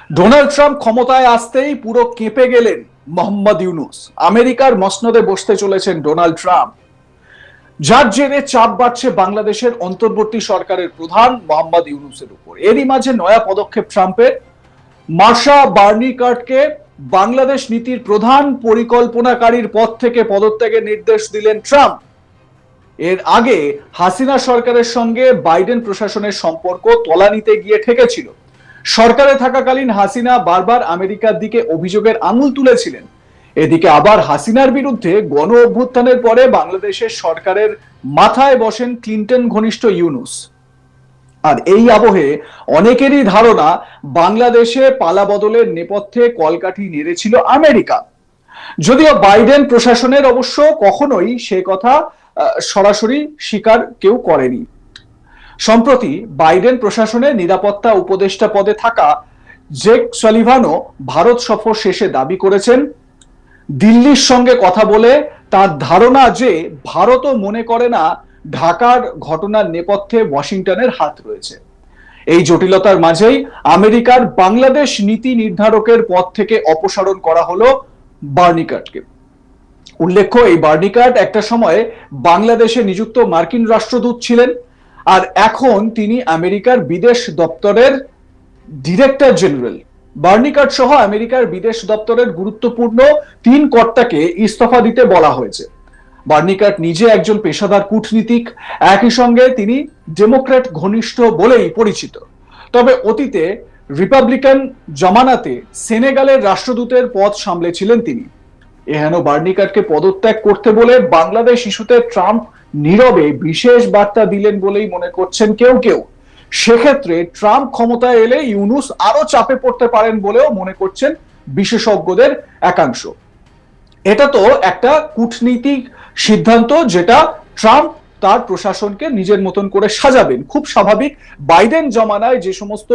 Donald Trump ক্ষমতায় আসতেই পুরো কেঁপে গেলেন মোহাম্মদ ইউনূস। আমেরিকার মসনদে বসতে চলেছেন ডোনাল্ড ট্রাম্প, যার জেরে চাপ বাড়ছে বাংলাদেশের অন্তর্বর্তী সরকারের প্রধান মোহাম্মদ ইউনূসের উপর। এরই মাঝে নয়া পদক্ষেপ ট্রাম্পের। মার্শা বার্নিকার্টকে বাংলাদেশ নীতির প্রধান পরিকল্পনাকারীর পদ থেকে পদত্যাগের নির্দেশ দিলেন ট্রাম্প। এর আগে হাসিনা সরকারের সঙ্গে বাইডেন প্রশাসনের সম্পর্ক তলানিতে গিয়ে ঠেকেছিল। সরকারে থাকাকালীন হাসিনা বারবার আমেরিকার দিকে অভিযোগের আঙুল তুলেছিলেন। এদিকে আবার হাসিনার বিরুদ্ধে গণ অভ্যুত্থানের পরে বাংলাদেশের সরকারের মাথায় বসেন ক্লিন্টন ঘনিষ্ঠ ইউনূস। আর এই আবহে অনেকেরই ধারণা বাংলাদেশে পালাবদলের নেপথ্যে কলকাঠি নেড়েছিল আমেরিকা। যদিও বাইডেন প্রশাসনের অবশ্য কখনোই সে কথা সরাসরি স্বীকার কেউ করেনি। সম্প্রতি বাইডেন প্রশাসনের নিরাপত্তা উপদেষ্টা পদে থাকা জেক সালিভানও ভারত সফর শেষে দাবি করেছেন, দিল্লির সঙ্গে কথা বলে তার ধারণা যে ভারতও মনে করে না ঢাকার ঘটনার নেপথ্যে ওয়াশিংটনের হাত রয়েছে। এই জটিলতার মাঝেই আমেরিকার বাংলাদেশ নীতি নির্ধারকের পদ থেকে অপসারণ করা হলো বার্নিকার্টকে। উল্লেখ্য, এই বার্নিকার্ট একটা সময় বাংলাদেশে নিযুক্ত মার্কিন রাষ্ট্রদূত ছিলেন, আর এখন তিনি আমেরিকার বিদেশ দপ্তরের ডিরেক্টর জেনারেল। বার্নিকার্ট সহ আমেরিকার বিদেশ দপ্তরের গুরুত্বপূর্ণ 3 কর্তাকে ইস্তফা দিতে বলা হয়েছে। বার্নিকার্ট নিজে একজন পেশাদার কূটনীতিক, একই সঙ্গে তিনি ডেমোক্র্যাট ঘনিষ্ঠ বলেই পরিচিত। তবে অতীতে রিপাবলিকান জমানাতে সেনেগালের রাষ্ট্রদূতের পদ সামলেছিলেন তিনি। এহেন বার্নিকার্টকে পদত্যাগ করতে বলে বাংলাদেশ ইস্যুতে ট্রাম্প নীরবে বিশেষ বার্তা দিলেন বলেই মনে করছেন কেউ কেউ। সেক্ষেত্রে ট্রাম্প ক্ষমতায় এলে ইউনূস আরো চাপে পড়তে পারেন বলেও মনে করছেন বিশেষজ্ঞদের একাংশ। এটা তো একটা কূটনীতিক সিদ্ধান্ত, যেটা ট্রাম্প তার প্রশাসনকে নিজের মতন করে সাজাবেন। খুব স্বাভাবিক, বাইডেন জমানায় যে সমস্ত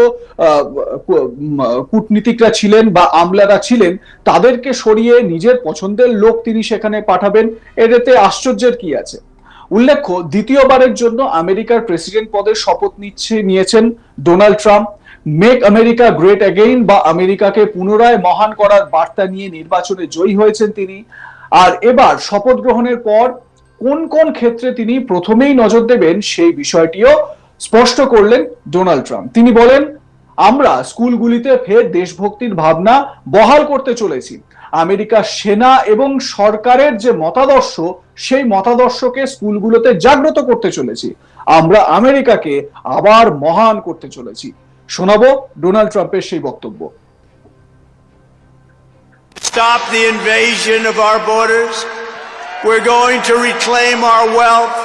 কূটনীতিকরা ছিলেন বা আমলারা ছিলেন তাদেরকে সরিয়ে নিজের পছন্দের লোক তিনি সেখানে পাঠাবেন, এতে আশ্চর্যের কি আছে। উল্লেখ্য, দ্বিতীয়বারের জন্য আমেরিকার প্রেসিডেন্ট পদের শপথ নিয়েছেন Donald Trump. Make America great again বা আমেরিকাকে পুনরায় মহান করার বার্তা নিয়ে নির্বাচনে জয়ী হয়েছেন তিনি। আর এবার শপথ গ্রহণের পর কোন কোন ক্ষেত্রে তিনি প্রথমেই নজর দেবেন সেই বিষয়টিও স্পষ্ট করলেন ডোনাল্ড ট্রাম্প। তিনি বলেন, আমরা স্কুলগুলিতে ফের দেশভক্তির ভাবনা বহাল করতে চলেছি। আমেরিকার সেনা এবং সরকারের যে মতাদর্শ, সেই মতাদর্শকে স্কুলগুলোতে জাগ্রত করতে চলেছি। আমরা আমেরিকাকে আবার মহান করতে চলেছি। শোনাবো ডোনাল্ড ট্রাম্পের সেই বক্তব্য। Stop the invasion of our borders. We're going to reclaim our wealth.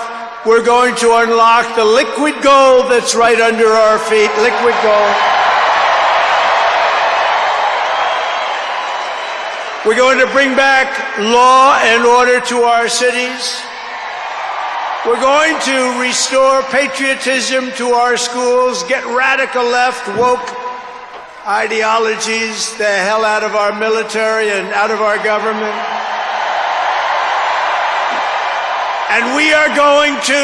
We're going to unlock the liquid gold that's right under our feet. Liquid gold. We're going to bring back law and order to our cities. We're going to restore patriotism to our schools, get radical left, woke ideologies the hell out of our military and out of our government. And we are going to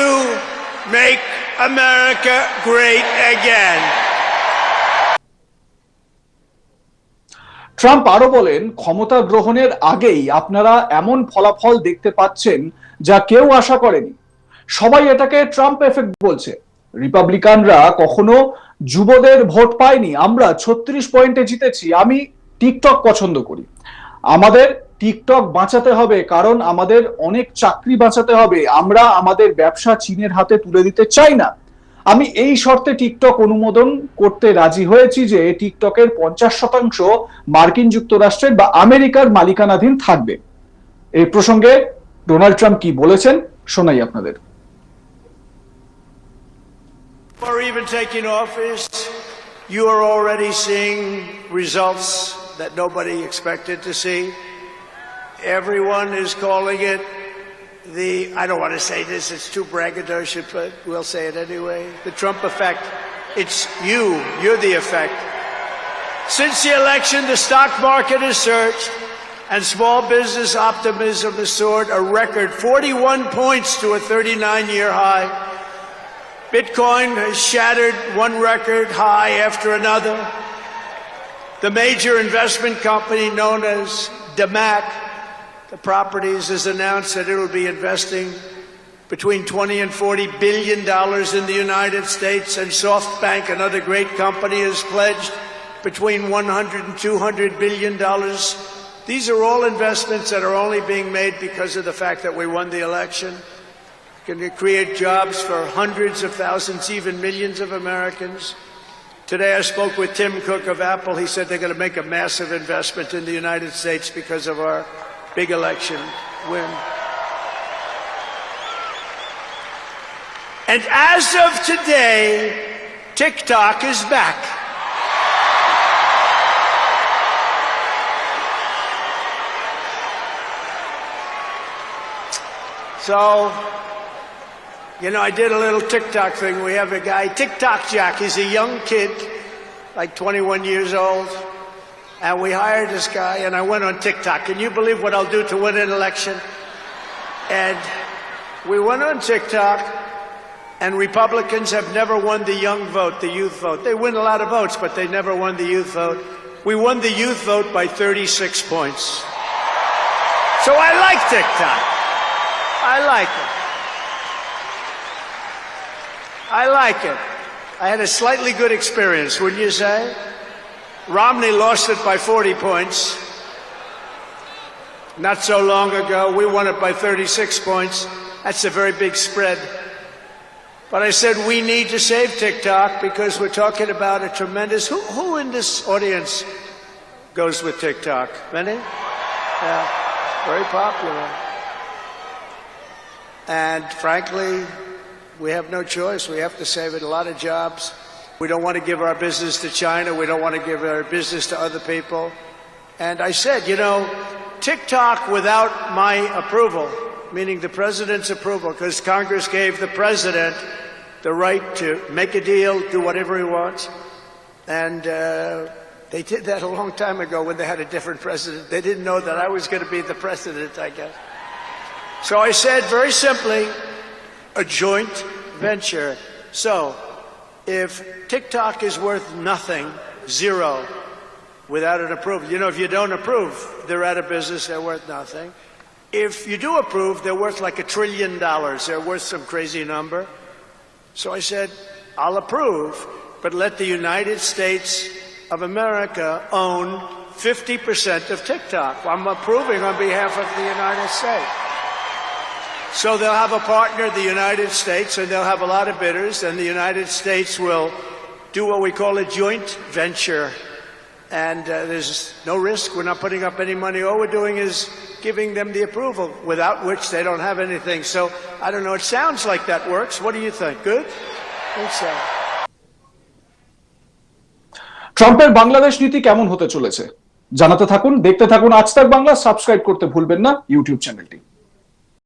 make America great again. Trump আরো বলেন, ক্ষমতা গ্রহণের আগেই আপনারা এমন ফলাফল দেখতে পাচ্ছেন যা কেউ আশা করেনি। সবাই এটাকে ট্রাম্প এফেক্ট বলছে। রিপাবলিকানরা কখনো যুবদের ভোট পায়নি, আমরা 36 পয়েন্টে জিতেছি। আমি টিকটক পছন্দ করি, আমাদের টিকটক বাঁচাতে হবে, কারণ আমাদের অনেক চাকরি বাঁচাতে হবে। আমরা আমাদের ব্যবসা চীনের হাতে তুলে দিতে চাই না। আমি এই শর্তে টিকটক অনুমোদন করতে রাজি হয়েছি যে টিকটকের 50% মার্কিন যুক্তরাষ্ট্রের বা আমেরিকার মালিকানাধীন থাকবে। এই প্রসঙ্গে ডোনাল্ড ট্রাম্প কি বলেছেন শোনাই আপনাদের। Before even taking office, you are already seeing results that nobody expected to see. Everyone is calling it I don't want to say this, it's too braggadocious, but we'll say it anyway, the Trump effect. It's you're the effect. Since the election, the stock market has surged and small business optimism has soared a record 41 points to a 39-year high. Bitcoin has shattered one record high after another. The major investment company known as DMAC, the properties, has announced that it will be investing between 20 and 40 billion dollars in the United States, and SoftBank, another great company, has pledged between 100 and 200 billion dollars. These are all investments that are only being made because of the fact that we won the election. Going to create jobs for hundreds of thousands, even millions of Americans. Today I spoke with Tim Cook of Apple. He said they're going to make a massive investment in the United States because of our big election win. And as of today, TikTok is back. So, you know, I did a little TikTok thing. We have a guy, TikTok Jack. He's a young kid, like 21 years old. And we hired this guy, and I went on TikTok. Can you believe what I'll do to win an election? And we went on TikTok, and Republicans have never won the young vote, the youth vote. They win a lot of votes, but they never won the youth vote. We won the youth vote by 36 points. So I like TikTok. I like it. I like it. I had a slightly good experience, wouldn't you say? Romney lost it by 40 points. Not so long ago, we won it by 36 points. That's a very big spread. But I said we need to save TikTok because we're talking about a tremendous... Who in this audience goes with TikTok? Many? Yeah, very popular. And frankly, we have no choice. We have to save it. A lot of jobs. We don't want to give our business to China. We don't want to give our business to other people. And I said, you know, TikTok without my approval, meaning the president's approval, because Congress gave the president the right to make a deal, do whatever he wants. And they did that a long time ago when they had a different president. They didn't know that I was going to be the president, I guess. So I said, very simply, a joint venture. So, if TikTok is worth nothing, zero, without an approval, you know, if you don't approve, they're out of business, they're worth nothing. If you do approve, they're worth like $1 trillion. They're worth some crazy number. So I said, I'll approve, but let the United States of America own 50% of TikTok. I'm approving on behalf of the United States. So they'll have a partner, the United States, and they'll have a lot of bidders, and the United States will do what we call a joint venture. And there's no risk. We're not putting up any money. All we're doing is giving them the approval, without which they don't have anything. So, I don't know, it sounds like that works. What do you think? Good? Think so. ট্রাম্পের বাংলাদেশ নীতি কেমন হতে চলেছে জানাতে থাকুন, দেখতে থাকুন আজ তাক বাংলা। সাবস্ক্রাইব করতে ভুলবেন না ইউটিউব চ্যানেলটি।